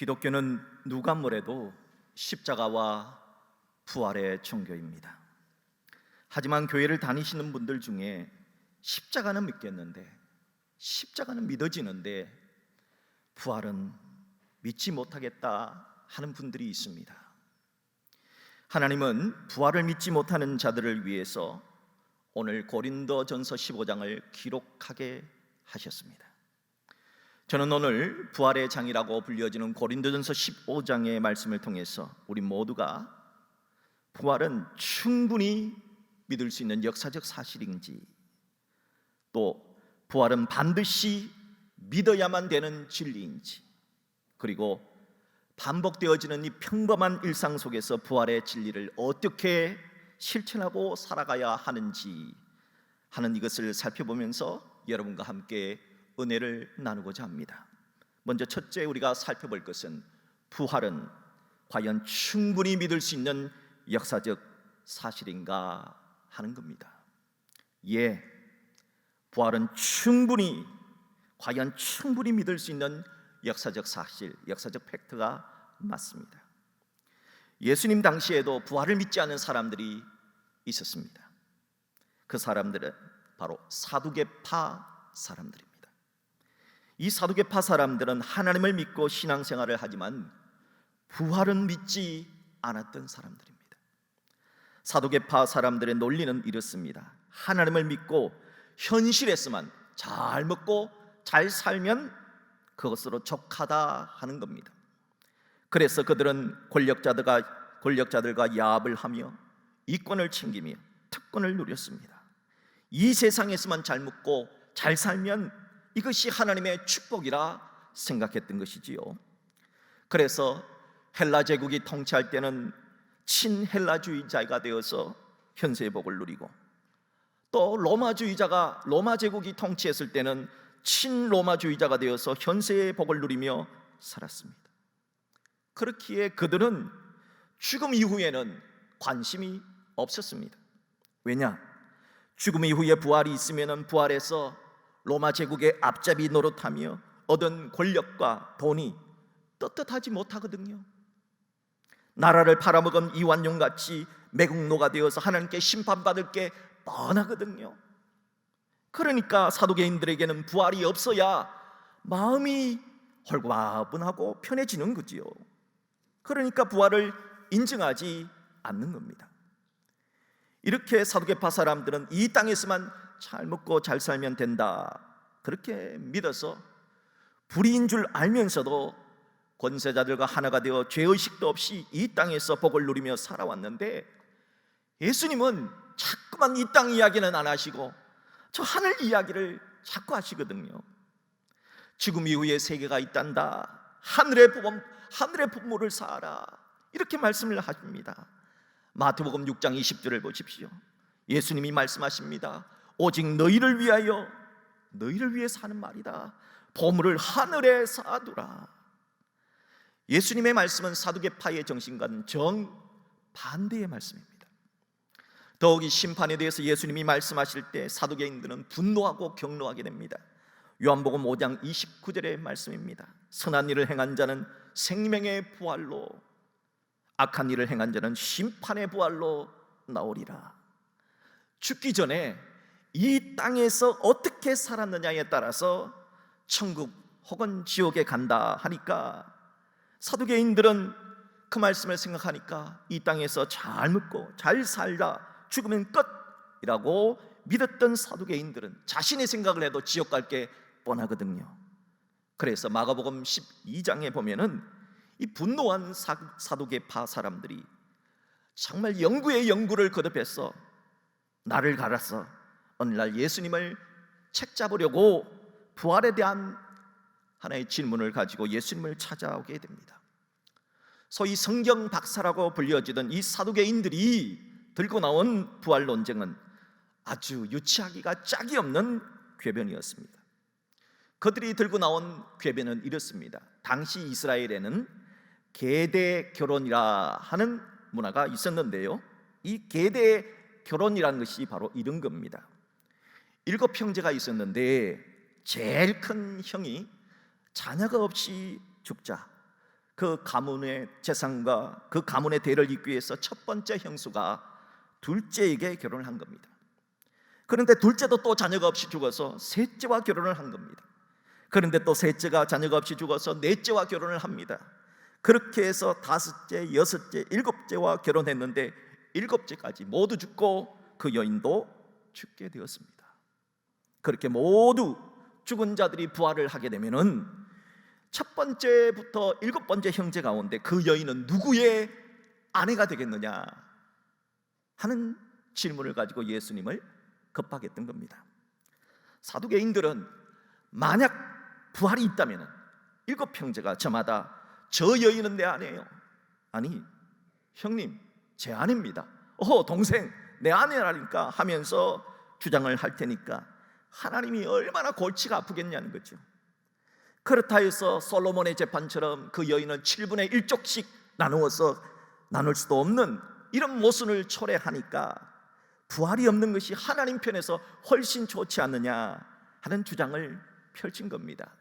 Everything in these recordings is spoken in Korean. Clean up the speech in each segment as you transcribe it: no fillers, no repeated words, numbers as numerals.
기독교는 누가 뭐래도 십자가와 부활의 종교입니다. 하지만 교회를 다니시는 분들 중에 십자가는 믿겠는데, 십자가는 믿어지는데 부활은 믿지 못하겠다 하는 분들이 있습니다. 하나님은 부활을 믿지 못하는 자들을 위해서 오늘 고린도전서 15장을 기록하게 하셨습니다. 저는 오늘 부활의 장이라고 불려지는 고린도전서 15장의 말씀을 통해서 우리 모두가 부활은 충분히 믿을 수 있는 역사적 사실인지, 또 부활은 반드시 믿어야만 되는 진리인지, 그리고 반복되어지는 이 평범한 일상 속에서 부활의 진리를 어떻게 실천하고 살아가야 하는지 하는 이것을 살펴보면서 여러분과 함께 은혜를 나누고자 합니다. 먼저 첫째 우리가 살펴볼 것은 부활은 과연 충분히 믿을 수 있는 역사적 사실인가 하는 겁니다. 예, 부활은 과연 충분히 믿을 수 있는 역사적 사실, 역사적 팩트가 맞습니다. 예수님 당시에도 부활을 믿지 않은 사람들이 있었습니다. 그 사람들은 바로 사두개파 사람들입니다. 이 사두개파 사람들은 하나님을 믿고 신앙생활을 하지만 부활은 믿지 않았던 사람들입니다. 사두개파 사람들의 논리는 이렇습니다. 하나님을 믿고 현실에서만 잘 먹고 잘 살면 그것으로 족하다 하는 겁니다. 그래서 그들은 권력자들과 야합을 하며 이권을 챙기며 특권을 누렸습니다. 이 세상에서만 잘 먹고 잘 살면 이것이 하나님의 축복이라 생각했던 것이지요. 그래서 헬라 제국이 통치할 때는 친헬라주의자가 되어서 현세의 복을 누리고, 또 로마 제국이 통치했을 때는 친로마주의자가 되어서 현세의 복을 누리며 살았습니다. 그렇기에 그들은 죽음 이후에는 관심이 없었습니다. 왜냐? 죽음 이후에 부활이 있으면 부활해서 로마 제국의 앞잡이 노릇하며 얻은 권력과 돈이 떳떳하지 못하거든요. 나라를 팔아먹은 이완용같이 매국노가 되어서 하나님께 심판받을 게 뻔하거든요. 그러니까 사두개인들에게는 부활이 없어야 마음이 홀가분하고 편해지는 거지요. 그러니까 부활을 인정하지 않는 겁니다. 이렇게 사두개파 사람들은 이 땅에서만 잘 먹고 잘 살면 된다, 그렇게 믿어서 불의인 줄 알면서도 권세자들과 하나가 되어 죄의식도 없이 이 땅에서 복을 누리며 살아왔는데, 예수님은 자꾸만 이 땅 이야기는 안 하시고 저 하늘 이야기를 자꾸 하시거든요. 죽음 이후에 세계가 있단다, 하늘의 부모를 사하라, 이렇게 말씀을 하십니다. 마태복음 6장 20절을 보십시오. 예수님이 말씀하십니다. 오직 너희를 위해서 하는 말이다. 보물을 하늘에 쌓아두라. 예수님의 말씀은 사두개파의 정신과는 정반대의 말씀입니다. 더욱이 심판에 대해서 예수님이 말씀하실 때 사두개인들은 분노하고 경노하게 됩니다. 요한복음 5장 29절의 말씀입니다. 선한 일을 행한 자는 생명의 부활로, 악한 일을 행한 자는 심판의 부활로 나오리라. 죽기 전에 이 땅에서 어떻게 살았느냐에 따라서 천국 혹은 지옥에 간다 하니까, 사두개인들은 그 말씀을 생각하니까 이 땅에서 잘 먹고 잘 살다 죽으면 끝이라고 믿었던 사두개인들은 자신의 생각을 해도 지옥 갈 게 뻔하거든요. 그래서 마가복음 12장에 보면은 이 분노한 사두개파 사람들이 정말 영구의 영구를 거듭해서 나를 갈아서 어느 날 예수님을 책잡으려고 부활에 대한 하나의 질문을 가지고 예수님을 찾아오게 됩니다. 소위 성경 박사라고 불려지던 이 사두개인들이 들고 나온 부활 논쟁은 아주 유치하기가 짝이 없는 궤변이었습니다. 그들이 들고 나온 궤변은 이렇습니다. 당시 이스라엘에는 계대 결혼이라 하는 문화가 있었는데요, 이 계대 결혼이라는 것이 바로 이런 겁니다. 7 형제가 있었는데 제일 큰 형이 자녀가 없이 죽자 그 가문의 재산과 그 가문의 대를 잇기 위해서 첫 번째 형수가 둘째에게 결혼을 한 겁니다. 그런데 둘째도 또 자녀가 없이 죽어서 셋째와 결혼을 한 겁니다. 그런데 또 셋째가 자녀가 없이 죽어서 넷째와 결혼을 합니다. 그렇게 해서 다섯째, 여섯째, 일곱째와 결혼했는데 일곱째까지 모두 죽고 그 여인도 죽게 되었습니다. 그렇게 모두 죽은 자들이 부활을 하게 되면은 첫 번째부터 일곱 번째 형제 가운데 그 여인은 누구의 아내가 되겠느냐 하는 질문을 가지고 예수님을 겁박했던 겁니다. 사두개인들은 만약 부활이 있다면 일곱 형제가 저마다 저 여인은 내 아내예요, 아니 형님 제 아내입니다, 동생 내 아내라니까 하면서 주장을 할 테니까 하나님이 얼마나 골치가 아프겠냐는 거죠. 그렇다 해서 솔로몬의 재판처럼 그 여인은 7분의 1족씩 나누어서 나눌 수도 없는 이런 모순을 초래하니까 부활이 없는 것이 하나님 편에서 훨씬 좋지 않느냐 하는 주장을 펼친 겁니다.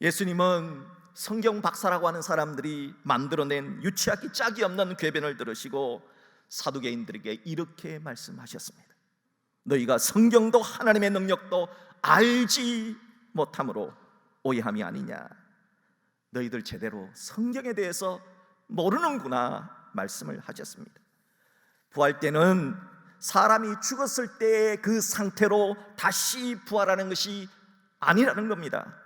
예수님은 성경 박사라고 하는 사람들이 만들어낸 유치하기 짝이 없는 궤변을 들으시고 사두개인들에게 이렇게 말씀하셨습니다. 너희가 성경도 하나님의 능력도 알지 못함으로 오해함이 아니냐. 너희들 제대로 성경에 대해서 모르는구나 말씀을 하셨습니다. 부활 때는 사람이 죽었을 때의 그 상태로 다시 부활하는 것이 아니라는 겁니다.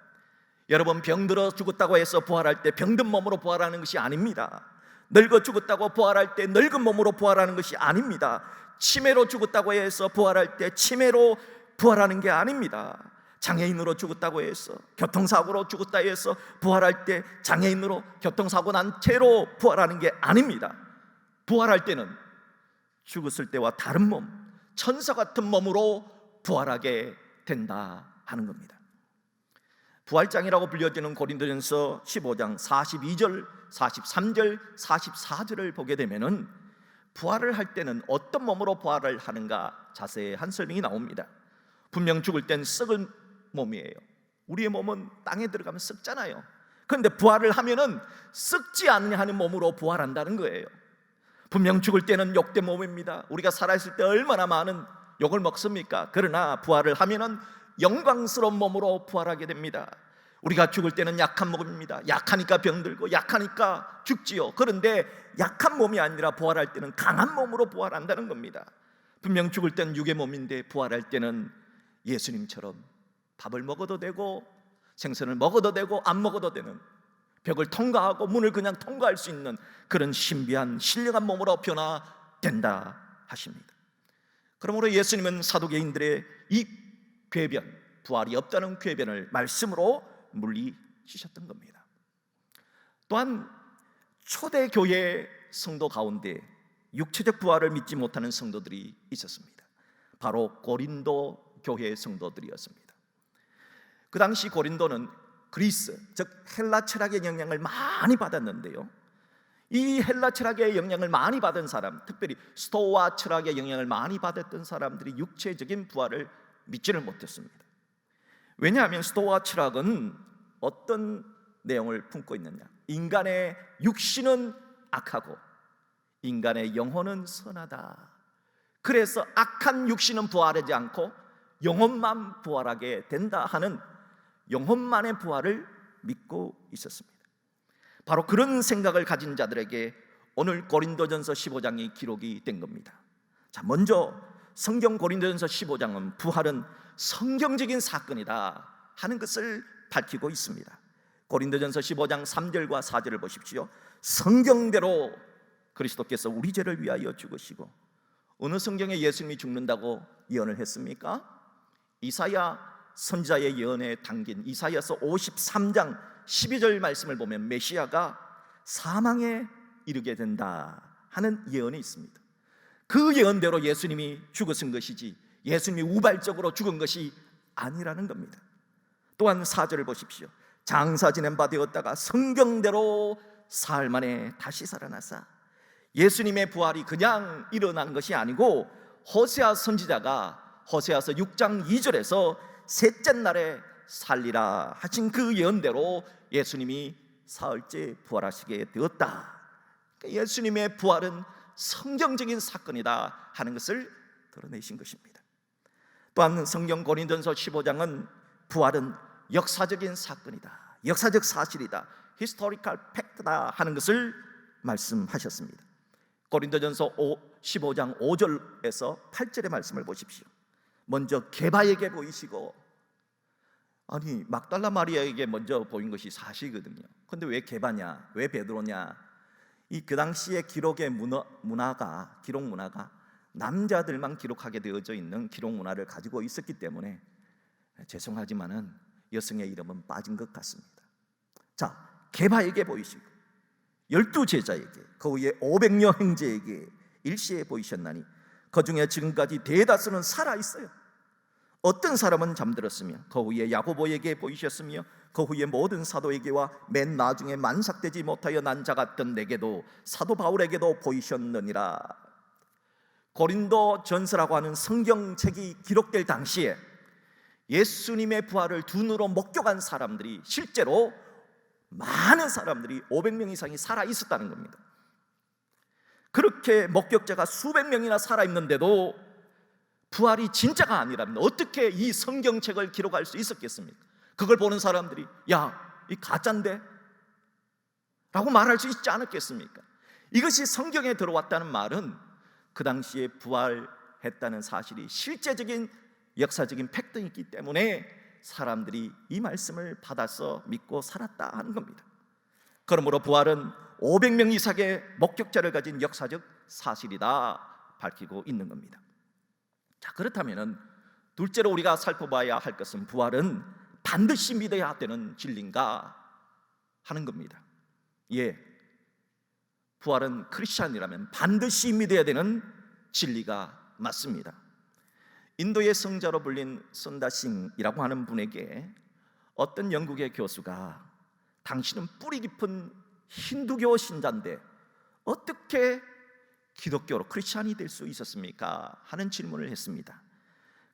여러분, 병들어 죽었다고 해서 부활할 때 병든 몸으로 부활하는 것이 아닙니다. 늙어 죽었다고 부활할 때 늙은 몸으로 부활하는 것이 아닙니다. 치매로 죽었다고 해서 부활할 때 치매로 부활하는 게 아닙니다. 장애인으로 죽었다고 해서, 교통사고로 죽었다 해서 부활할 때 장애인으로 교통사고 난 채로 부활하는 게 아닙니다. 부활할 때는 죽었을 때와 다른 몸, 천사 같은 몸으로 부활하게 된다 하는 겁니다. 부활장이라고 불려지는 고린도전서 15장 42절, 43절, 44절을 보게 되면은 부활을 할 때는 어떤 몸으로 부활을 하는가 자세한 설명이 나옵니다. 분명 죽을 땐 썩은 몸이에요. 우리의 몸은 땅에 들어가면 썩잖아요. 그런데 부활을 하면은 썩지 않느냐 하는 몸으로 부활한다는 거예요. 분명 죽을 때는 욕된 몸입니다. 우리가 살아있을 때 얼마나 많은 욕을 먹습니까? 그러나 부활을 하면은 영광스러운 몸으로 부활하게 됩니다. 우리가 죽을 때는 약한 몸입니다. 약하니까 병들고 약하니까 죽지요. 그런데 약한 몸이 아니라 부활할 때는 강한 몸으로 부활한다는 겁니다. 분명 죽을 때는 육의 몸인데 부활할 때는 예수님처럼 밥을 먹어도 되고 생선을 먹어도 되고 안 먹어도 되는, 벽을 통과하고 문을 그냥 통과할 수 있는 그런 신비한 신령한 몸으로 변화된다 하십니다. 그러므로 예수님은 사두개인들의 이 궤변, 부활이 없다는 궤변을 말씀으로 물리치셨던 겁니다. 또한 초대교회 성도 가운데 육체적 부활을 믿지 못하는 성도들이 있었습니다. 바로 고린도 교회 성도들이었습니다. 그 당시 고린도는 그리스, 즉 헬라 철학의 영향을 많이 받았는데요, 이 헬라 철학의 영향을 많이 받은 사람, 특별히 스토아 철학의 영향을 많이 받았던 사람들이 육체적인 부활을 믿지를 못했습니다. 왜냐하면 스토아 철학은 어떤 내용을 품고 있느냐, 인간의 육신은 악하고 인간의 영혼은 선하다. 그래서 악한 육신은 부활하지 않고 영혼만 부활하게 된다 하는 영혼만의 부활을 믿고 있었습니다. 바로 그런 생각을 가진 자들에게 오늘 고린도전서 15장이 기록이 된 겁니다. 자, 먼저 성경 고린도전서 15장은 부활은 성경적인 사건이다 하는 것을 밝히고 있습니다. 고린도전서 15장 3절과 4절을 보십시오. 성경대로 그리스도께서 우리 죄를 위하여 죽으시고, 어느 성경에 예수님이 죽는다고 예언을 했습니까? 이사야 선지자의 예언에 담긴 이사야서 53장 12절 말씀을 보면 메시아가 사망에 이르게 된다 하는 예언이 있습니다. 그 예언대로 예수님이 죽으신 것이지 예수님이 우발적으로 죽은 것이 아니라는 겁니다. 또한 4절을 보십시오. 장사 지낸 바 되었다가 성경대로 사흘 만에 다시 살아나사. 예수님의 부활이 그냥 일어난 것이 아니고 호세아 선지자가 호세아서 6장 2절에서 셋째 날에 살리라 하신 그 예언대로 예수님이 사흘째 부활하시게 되었다. 예수님의 부활은 성경적인 사건이다 하는 것을 드러내신 것입니다. 또한 성경 고린도전서 15장은 부활은 역사적인 사건이다, 역사적 사실이다, 히스토리컬 팩트다 하는 것을 말씀하셨습니다. 고린도전서 15장 5절에서 8절의 말씀을 보십시오. 먼저 게바에게 보이시고, 아니 막달라 마리아에게 먼저 보인 것이 사실이거든요. 그런데 왜 게바냐, 왜 베드로냐? 그 당시의 기록의 기록 문화가 남자들만 기록하게 되어져 있는 기록 문화를 가지고 있었기 때문에 죄송하지만은 여성의 이름은 빠진 것 같습니다. 자, 게바에게 보이시고 12제자에게 그 후에 500여 형제에게 일시에 보이셨나니 그 중에 지금까지 대다수는 살아있어요. 어떤 사람은 잠들었으며 그 후에 야고보에게 보이셨으며 그 후에 모든 사도에게와 맨 나중에 만삭되지 못하여 난 자 같던 내게도 사도 바울에게도 보이셨느니라. 고린도 전서라고 하는 성경책이 기록될 당시에 예수님의 부활을 두 눈으로 목격한 사람들이 실제로 많은 사람들이 500명 이상이 살아 있었다는 겁니다. 그렇게 목격자가 수백 명이나 살아 있는데도 부활이 진짜가 아니라면 어떻게 이 성경책을 기록할 수 있었겠습니까? 그걸 보는 사람들이 야, 이 가짜인데? 라고 말할 수 있지 않았겠습니까? 이것이 성경에 들어왔다는 말은 그 당시에 부활했다는 사실이 실제적인 역사적인 팩트이기 때문에 사람들이 이 말씀을 받아서 믿고 살았다 하는 겁니다. 그러므로 부활은 500명 이상의 목격자를 가진 역사적 사실이다 밝히고 있는 겁니다. 자, 그렇다면 둘째로 우리가 살펴봐야 할 것은 부활은 반드시 믿어야 되는 진리인가 하는 겁니다. 예, 부활은 크리스찬이라면 반드시 믿어야 되는 진리가 맞습니다. 인도의 성자로 불린 선다싱이라고 하는 분에게 어떤 영국의 교수가 당신은 뿌리 깊은 힌두교 신자인데 어떻게 기독교로 크리스찬이 될 수 있었습니까? 하는 질문을 했습니다.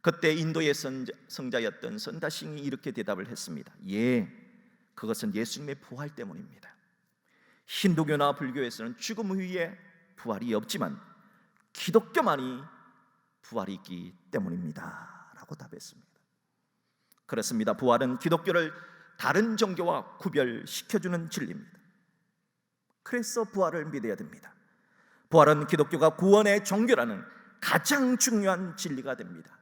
그때 인도의 성자였던 선다싱이 이렇게 대답을 했습니다. 예, 그것은 예수님의 부활 때문입니다. 힌두교나 불교에서는 죽음 후에 부활이 없지만 기독교만이 부활이 있기 때문입니다 라고 답했습니다. 그렇습니다. 부활은 기독교를 다른 종교와 구별시켜주는 진리입니다. 그래서 부활을 믿어야 됩니다. 부활은 기독교가 구원의 종교라는 가장 중요한 진리가 됩니다.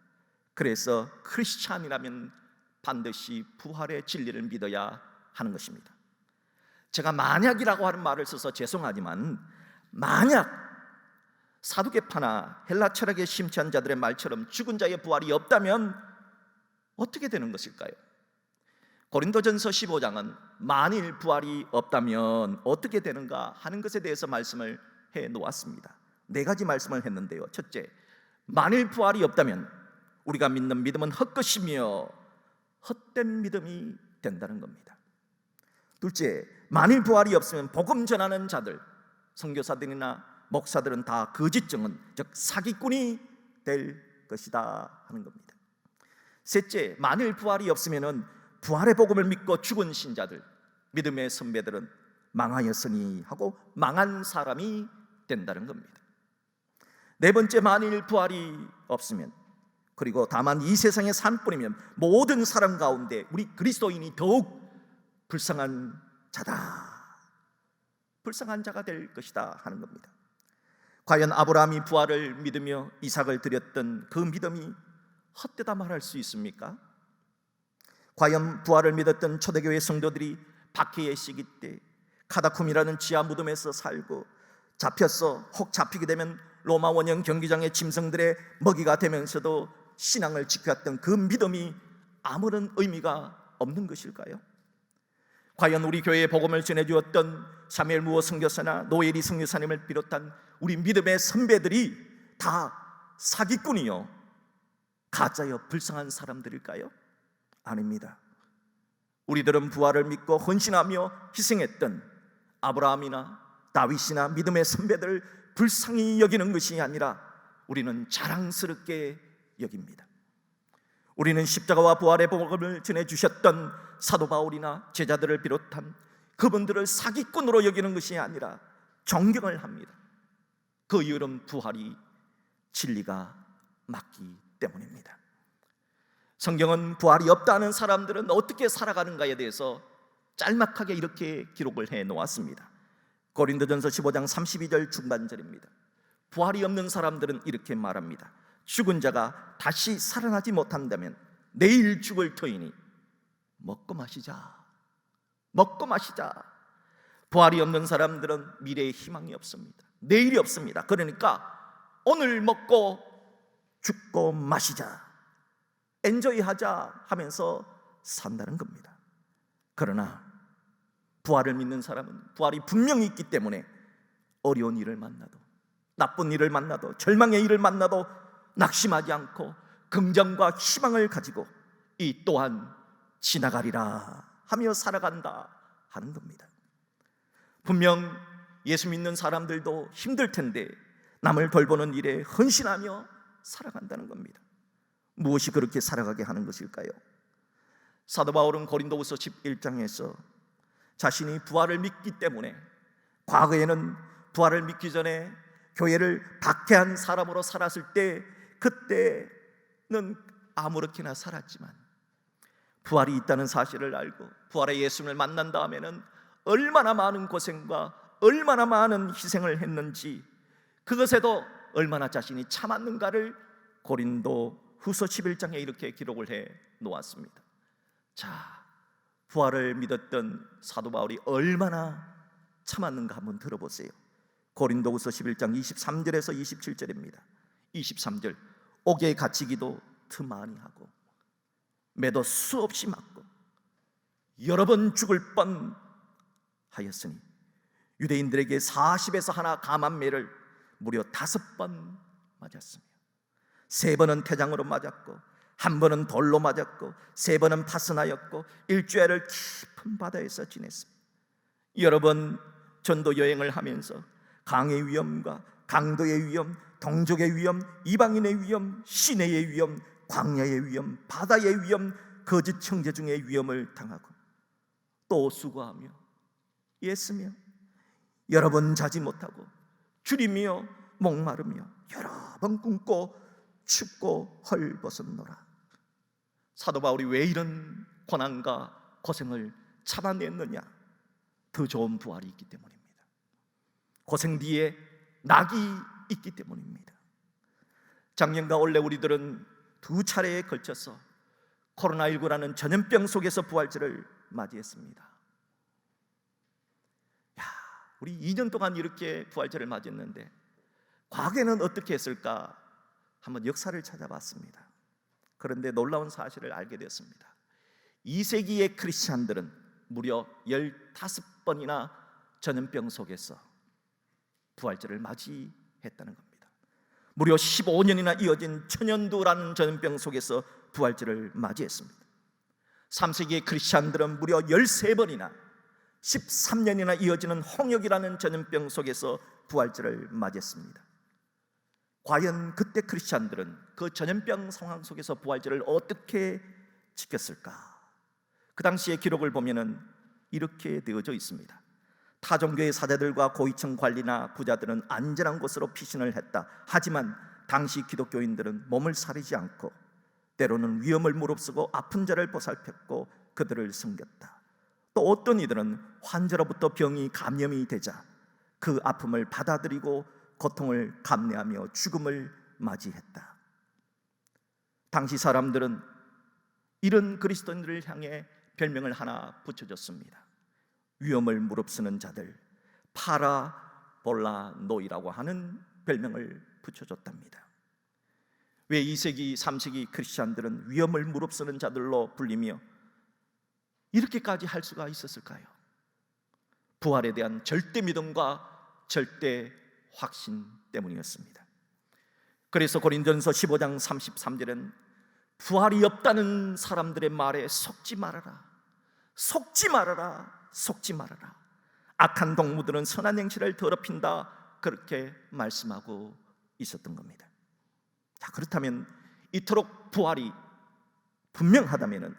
그래서 크리스찬이라면 반드시 부활의 진리를 믿어야 하는 것입니다. 제가 만약이라고 하는 말을 써서 죄송하지만 만약 사두개파나 헬라 철학에 심취한 자들의 말처럼 죽은 자의 부활이 없다면 어떻게 되는 것일까요? 고린도전서 15장은 만일 부활이 없다면 어떻게 되는가 하는 것에 대해서 말씀을 해 놓았습니다. 4가지 말씀을 했는데요. 첫째, 만일 부활이 없다면 우리가 믿는 믿음은 헛것이며 헛된 믿음이 된다는 겁니다. 둘째, 만일 부활이 없으면 복음 전하는 자들, 선교사들이나 목사들은 다 거짓 증언, 즉 사기꾼이 될 것이다 하는 겁니다. 셋째, 만일 부활이 없으면 부활의 복음을 믿고 죽은 신자들, 믿음의 선배들은 망하였으니 하고 망한 사람이 된다는 겁니다. 네 번째, 만일 부활이 없으면, 그리고 다만 이 세상에 산 뿐이면 모든 사람 가운데 우리 그리스도인이 더욱 불쌍한 자다, 불쌍한 자가 될 것이다 하는 겁니다. 과연 아브라함이 부활을 믿으며 이삭을 드렸던 그 믿음이 헛되다 말할 수 있습니까? 과연 부활을 믿었던 초대교회 성도들이 박해의 시기 때 카다쿰이라는 지하 무덤에서 살고 잡혀서 혹 잡히게 되면 로마 원형 경기장의 짐승들의 먹이가 되면서도 신앙을 지켰던 그 믿음이 아무런 의미가 없는 것일까요? 과연 우리 교회에 복음을 전해주었던 사무엘 무어 선교사나 노예리 선교사님을 비롯한 우리 믿음의 선배들이 다 사기꾼이요, 가짜여 불쌍한 사람들일까요? 아닙니다. 우리들은 부활을 믿고 헌신하며 희생했던 아브라함이나 다윗이나 믿음의 선배들 불쌍히 여기는 것이 아니라 우리는 자랑스럽게 여깁니다. 우리는 십자가와 부활의 복음을 전해주셨던 사도 바울이나 제자들을 비롯한 그분들을 사기꾼으로 여기는 것이 아니라 존경을 합니다. 그 이유는 부활이 진리가 맞기 때문입니다. 성경은 부활이 없다는 사람들은 어떻게 살아가는가에 대해서 짤막하게 이렇게 기록을 해 놓았습니다. 고린도전서 15장 32절 중반절입니다. 부활이 없는 사람들은 이렇게 말합니다. 죽은 자가 다시 살아나지 못한다면 내일 죽을 터이니 먹고 마시자. 먹고 마시자. 부활이 없는 사람들은 미래에 희망이 없습니다. 내일이 없습니다. 그러니까 오늘 먹고 죽고 마시자, 엔조이하자 하면서 산다는 겁니다. 그러나 부활을 믿는 사람은 부활이 분명히 있기 때문에 어려운 일을 만나도, 나쁜 일을 만나도, 절망의 일을 만나도 낙심하지 않고 긍정과 희망을 가지고 이 또한 지나가리라 하며 살아간다 하는 겁니다. 분명 예수 믿는 사람들도 힘들 텐데 남을 돌보는 일에 헌신하며 살아간다는 겁니다. 무엇이 그렇게 살아가게 하는 것일까요? 사도 바울은 고린도후서 11장에서 자신이 부활을 믿기 때문에, 과거에는 부활을 믿기 전에 교회를 박해한 사람으로 살았을 때 그때는 아무렇게나 살았지만 부활이 있다는 사실을 알고 부활의 예수님을 만난 다음에는 얼마나 많은 고생과 얼마나 많은 희생을 했는지, 그것에도 얼마나 자신이 참았는가를 고린도 후서 11장에 이렇게 기록을 해 놓았습니다. 자, 부활을 믿었던 사도 바울이 얼마나 참았는가 한번 들어보세요. 고린도후서 11장 23절에서 27절입니다. 23절, 옥에 갇히기도 틈 많이 하고 매도 수없이 맞고 여러 번 죽을 뻔 하였으니 유대인들에게 40에서 하나 감한 매를 무려 5번 맞았으며 3번은 태장으로 맞았고 1번은 돌로 맞았고 3번은 파선하였고 일주일을 깊은 바다에서 지냈습니다. 여러 번 전도 여행을 하면서 강의 위험과 강도의 위험, 동족의 위험, 이방인의 위험, 시내의 위험, 광야의 위험, 바다의 위험, 거짓 형제 중의 위험을 당하고 또 수고하며 애쓰며 여러 번 자지 못하고 줄이며 목마르며 여러 번 굶고 춥고 헐벗었노라. 사도 바울이 왜 이런 고난과 고생을 참아냈느냐? 더 좋은 부활이 있기 때문입니다. 고생 뒤에 낙이 있기 때문입니다. 작년과 올해 우리들은 2차례에 걸쳐서 코로나19라는 전염병 속에서 부활절을 맞이했습니다. 우리 2년 동안 이렇게 부활절을 맞이했는데 과거에는 어떻게 했을까? 한번 역사를 찾아봤습니다. 그런데 놀라운 사실을 알게 되었습니다. 2세기의 크리스찬들은 무려 15번이나 전염병 속에서 부활절을 맞이했다는 겁니다. 무려 15년이나 이어진 천연두라는 전염병 속에서 부활절을 맞이했습니다. 3세기의 크리스찬들은 무려 13번이나 13년이나 이어지는 홍역이라는 전염병 속에서 부활절을 맞이했습니다. 과연 그때 크리스찬들은 그 전염병 상황 속에서 부활절을 어떻게 지켰을까? 그 당시의 기록을 보면은 이렇게 되어져 있습니다. 타종교의 사제들과 고위층 관리나 부자들은 안전한 곳으로 피신을 했다. 하지만 당시 기독교인들은 몸을 사리지 않고 때로는 위험을 무릅쓰고 아픈 자를 보살폈고 그들을 섬겼다. 또 어떤 이들은 환자로부터 병이 감염이 되자 그 아픔을 받아들이고 고통을 감내하며 죽음을 맞이했다. 당시 사람들은 이런 그리스도인들을 향해 별명을 하나 붙여줬습니다. 위험을 무릅쓰는 자들, 파라볼라노이라고 하는 별명을 붙여줬답니다. 왜 2세기, 3세기 크리스찬들은 위험을 무릅쓰는 자들로 불리며 이렇게까지 할 수가 있었을까요? 부활에 대한 절대 믿음과 절대 확신 때문이었습니다. 그래서 고린도전서 15장 33절은 부활이 없다는 사람들의 말에 속지 말아라, 속지 말아라, 속지 말아라. 악한 동무들은 선한 행실을 더럽힌다, 그렇게 말씀하고 있었던 겁니다. 자, 그렇다면 이토록 부활이 분명하다면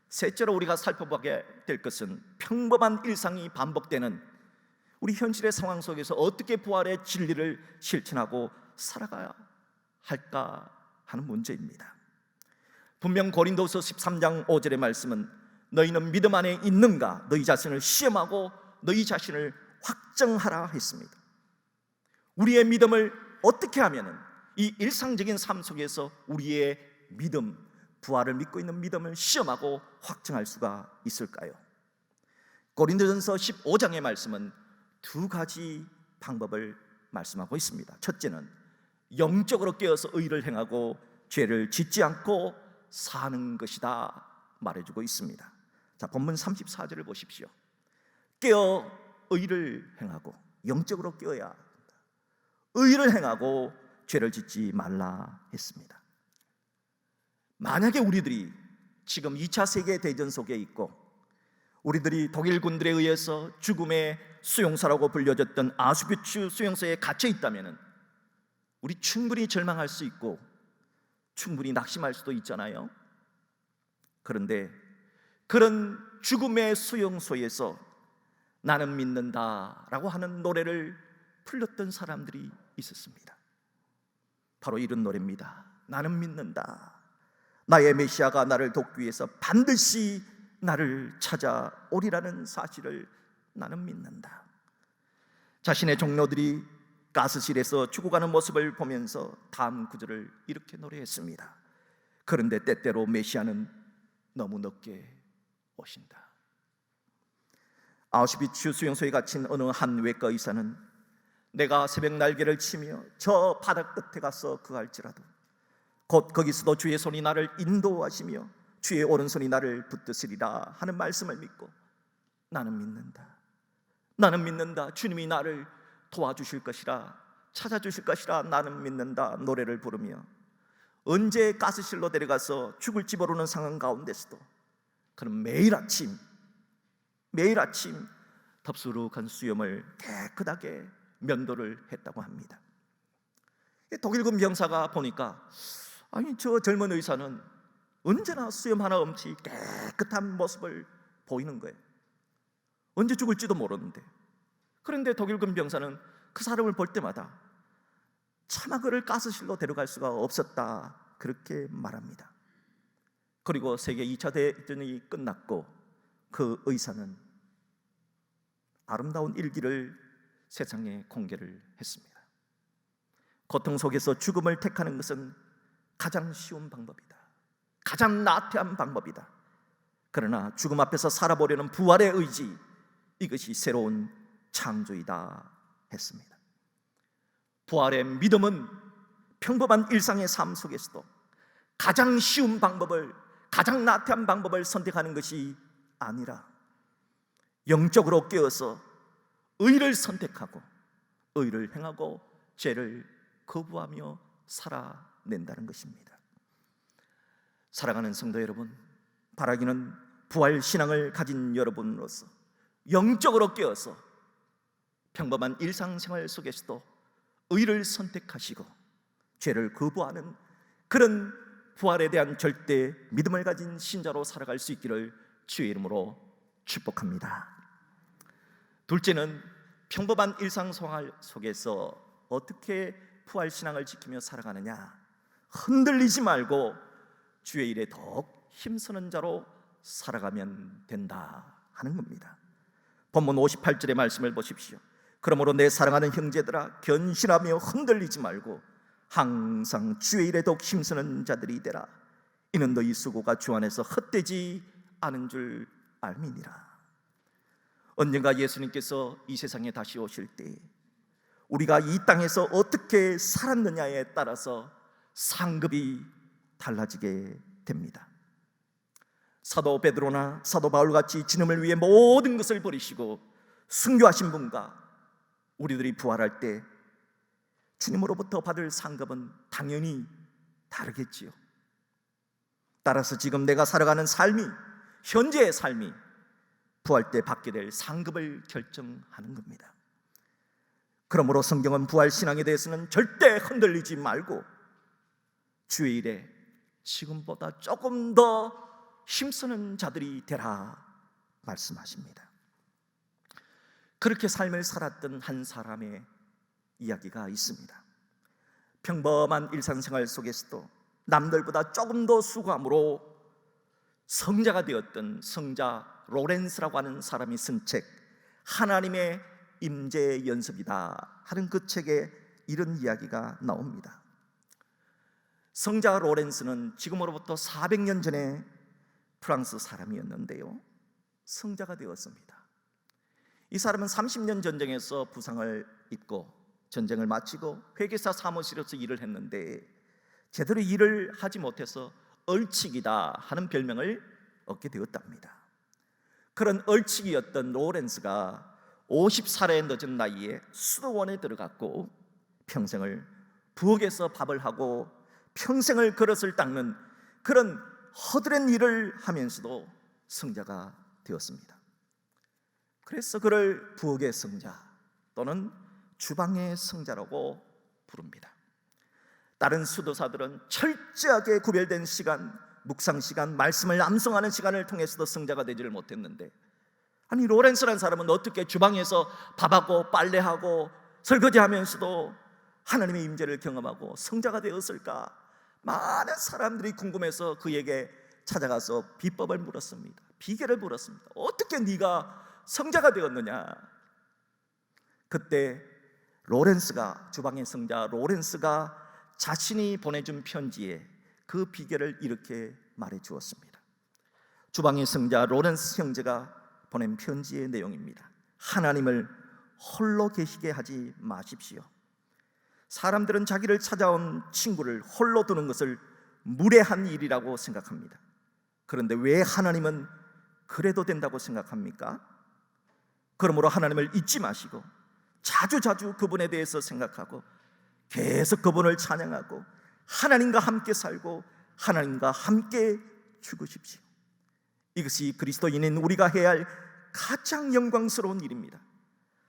셋째로 우리가 살펴보게 될 것은 평범한 일상이 반복되는 우리 현실의 상황 속에서 어떻게 부활의 진리를 실천하고 살아가야 할까 하는 문제입니다. 분명 고린도서 13장 5절의 말씀은 너희는 믿음 안에 있는가 너희 자신을 시험하고 너희 자신을 확정하라 했습니다. 우리의 믿음을 어떻게 하면 이 일상적인 삶 속에서 우리의 믿음, 부활을 믿고 있는 믿음을 시험하고 확정할 수가 있을까요? 고린도전서 15장의 말씀은 두 가지 방법을 말씀하고 있습니다. 첫째는 영적으로 깨어서 의를 행하고 죄를 짓지 않고 사는 것이다 말해주고 있습니다. 자, 본문 34절을 보십시오. 깨어 의를 행하고, 영적으로 깨어야 한다. 의를 행하고 죄를 짓지 말라 했습니다. 만약에 우리들이 지금 2차 세계대전 속에 있고 우리들이 독일 군들에 의해서 죽음의 수용소라고 불려졌던 아우슈비츠 수용소에 갇혀 있다면 우리 충분히 절망할 수 있고 충분히 낙심할 수도 있잖아요. 그런데 그런 죽음의 수용소에서 나는 믿는다라고 하는 노래를 불렀던 사람들이 있었습니다. 바로 이런 노래입니다. 나는 믿는다. 나의 메시아가 나를 돕기 위해서 반드시 나를 찾아오리라는 사실을 나는 믿는다. 자신의 종로들이 가스실에서 죽어가는 모습을 보면서 다음 구절을 이렇게 노래했습니다. 그런데 때때로 메시아는 너무 늦게 오신다. 아우슈비츠 수용소에 갇힌 어느 한 외과 의사는 내가 새벽 날개를 치며 저 바닥 끝에 가서 그할지라도 곧 거기서도 주의 손이 나를 인도하시며 주의 오른손이 나를 붙드시리라 하는 말씀을 믿고 나는 믿는다. 나는 믿는다. 주님이 나를 도와주실 것이라, 찾아주실 것이라 나는 믿는다 노래를 부르며 언제 가스실로 데려가서 죽을지 모르는 상황 가운데서도 그는 매일 아침 덥수룩한 수염을 깨끗하게 면도를 했다고 합니다. 독일군 병사가 보니까 아니 저 젊은 의사는 언제나 수염 하나 없이 깨끗한 모습을 보이는 거예요. 언제 죽을지도 모르는데. 그런데 독일군 병사는 그 사람을 볼 때마다 차마 그를 가스실로 데려갈 수가 없었다 그렇게 말합니다. 그리고 세계 2차 대전이 끝났고 그 의사는 아름다운 일기를 세상에 공개를 했습니다. 고통 속에서 죽음을 택하는 것은 가장 쉬운 방법이다. 가장 나태한 방법이다. 그러나 죽음 앞에서 살아보려는 부활의 의지, 이것이 새로운 창조이다 했습니다. 부활의 믿음은 평범한 일상의 삶 속에서도 가장 쉬운 방법을, 가장 나태한 방법을 선택하는 것이 아니라 영적으로 깨어서 의를 선택하고 의를 행하고 죄를 거부하며 살아낸다는 것입니다. 사랑하는 성도 여러분, 바라기는 부활 신앙을 가진 여러분으로서 영적으로 깨어서 평범한 일상생활 속에서도 의를 선택하시고 죄를 거부하는 그런 부활에 대한 절대 믿음을 가진 신자로 살아갈 수 있기를 주의 이름으로 축복합니다. 둘째는 평범한 일상생활 속에서 어떻게 부활 신앙을 지키며 살아가느냐, 흔들리지 말고 주의 일에 더욱 힘쓰는 자로 살아가면 된다 하는 겁니다. 본문 58절의 말씀을 보십시오. 그러므로 내 사랑하는 형제들아, 견신하며 흔들리지 말고 항상 주의 일에 더욱 힘쓰는 자들이 되라. 이는 너희 수고가 주 안에서 헛되지 않은 줄 알미니라. 언젠가 예수님께서 이 세상에 다시 오실 때 우리가 이 땅에서 어떻게 살았느냐에 따라서 상급이 달라지게 됩니다. 사도 베드로나 사도 바울같이 주님을 위해 모든 것을 버리시고 순교하신 분과 우리들이 부활할 때 주님으로부터 받을 상급은 당연히 다르겠지요. 따라서 지금 내가 살아가는 삶이, 현재의 삶이 부활 때 받게 될 상급을 결정하는 겁니다. 그러므로 성경은 부활 신앙에 대해서는 절대 흔들리지 말고 주의 일에 지금보다 조금 더 힘쓰는 자들이 되라 말씀하십니다. 그렇게 삶을 살았던 한 사람의 이야기가 있습니다. 평범한 일상생활 속에서도 남들보다 조금 더 수고함으로 성자가 되었던 성자 로렌스라고 하는 사람이 쓴 책, 하나님의 임재 연습이다 하는 그 책에 이런 이야기가 나옵니다. 성자 로렌스는 지금으로부터 400년 전에 프랑스 사람이었는데요, 성자가 되었습니다. 이 사람은 30년 전쟁에서 부상을 입고 전쟁을 마치고 회계사 사무실에서 일을 했는데 제대로 일을 하지 못해서 얼치기다 하는 별명을 얻게 되었답니다. 그런 얼치기였던 로렌스가 50살의 늦은 나이에 수도원에 들어갔고 평생을 부엌에서 밥을 하고 평생을 그릇을 닦는 그런 허드렛 일을 하면서도 성자가 되었습니다. 그래서 그를 부엌의 성자 또는 주방의 성자라고 부릅니다. 다른 수도사들은 철저하게 구별된 시간, 묵상 시간, 말씀을 암송하는 시간을 통해서도 성자가 되지를 못했는데, 아니 로렌스라는 사람은 어떻게 주방에서 밥하고 빨래하고 설거지하면서도 하나님의 임재를 경험하고 성자가 되었을까? 많은 사람들이 궁금해서 그에게 찾아가서 비법을 물었습니다. 비결을 물었습니다. 어떻게 네가 성자가 되었느냐? 그때 로렌스가, 주방의 성자 로렌스가 자신이 보내준 편지에 그 비결을 이렇게 말해 주었습니다. 주방의 성자 로렌스 형제가 보낸 편지의 내용입니다. 하나님을 홀로 계시게 하지 마십시오. 사람들은 자기를 찾아온 친구를 홀로 두는 것을 무례한 일이라고 생각합니다. 그런데 왜 하나님은 그래도 된다고 생각합니까? 그러므로 하나님을 잊지 마시고 자주자주 그분에 대해서 생각하고 계속 그분을 찬양하고 하나님과 함께 살고 하나님과 함께 죽으십시오. 이것이 그리스도인인 우리가 해야 할 가장 영광스러운 일입니다.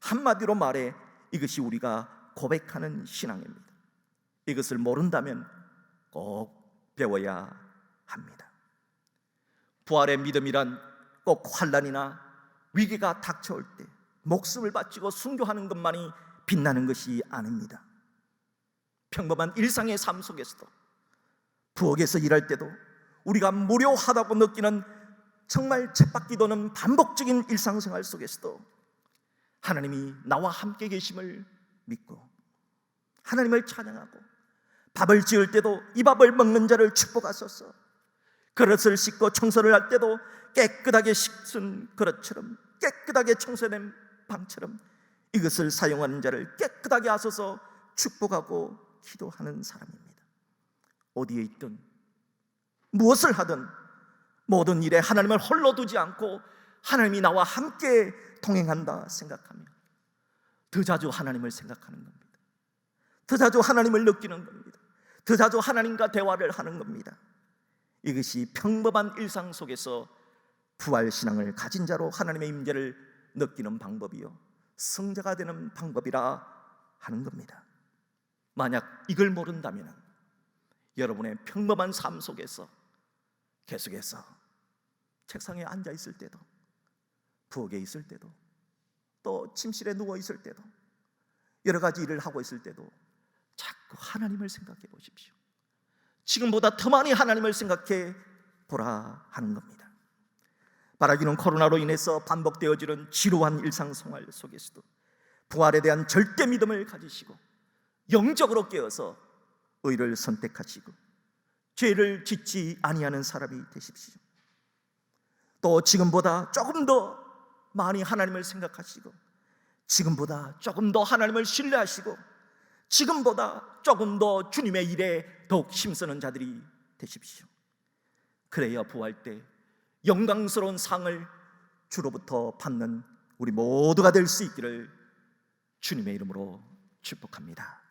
한마디로 말해 이것이 우리가 고백하는 신앙입니다. 이것을 모른다면 꼭 배워야 합니다. 부활의 믿음이란 꼭 환난이나 위기가 닥쳐올 때 목숨을 바치고 순교하는 것만이 빛나는 것이 아닙니다. 평범한 일상의 삶 속에서도, 부엌에서 일할 때도, 우리가 무료하다고 느끼는 정말 쳇바퀴 도는 반복적인 일상생활 속에서도 하나님이 나와 함께 계심을 믿고 하나님을 찬양하고, 밥을 지을 때도 이 밥을 먹는 자를 축복하소서, 그릇을 씻고 청소를 할 때도 깨끗하게 씻은 그릇처럼, 깨끗하게 청소된 방처럼 이것을 사용하는 자를 깨끗하게 하소서 축복하고 기도하는 사람입니다. 어디에 있든 무엇을 하든 모든 일에 하나님을 홀로 두지 않고 하나님이 나와 함께 동행한다 생각하며 더 자주 하나님을 생각하는 겁니다. 더 자주 하나님을 느끼는 겁니다. 더 자주 하나님과 대화를 하는 겁니다. 이것이 평범한 일상 속에서 부활신앙을 가진 자로 하나님의 임재를 느끼는 방법이요, 성자가 되는 방법이라 하는 겁니다. 만약 이걸 모른다면 여러분의 평범한 삶 속에서 계속해서 책상에 앉아 있을 때도, 부엌에 있을 때도, 또 침실에 누워 있을 때도, 여러 가지 일을 하고 있을 때도 자꾸 하나님을 생각해 보십시오. 지금보다 더 많이 하나님을 생각해 보라 하는 겁니다. 바라기는 코로나로 인해서 반복되어지는 지루한 일상생활 속에서도 부활에 대한 절대 믿음을 가지시고 영적으로 깨어서 의를 선택하시고 죄를 짓지 아니하는 사람이 되십시오. 또 지금보다 조금 더 많이 하나님을 생각하시고, 지금보다 조금 더 하나님을 신뢰하시고, 지금보다 조금 더 주님의 일에 더욱 힘쓰는 자들이 되십시오. 그래야 부활 때 영광스러운 상을 주로부터 받는 우리 모두가 될 수 있기를 주님의 이름으로 축복합니다.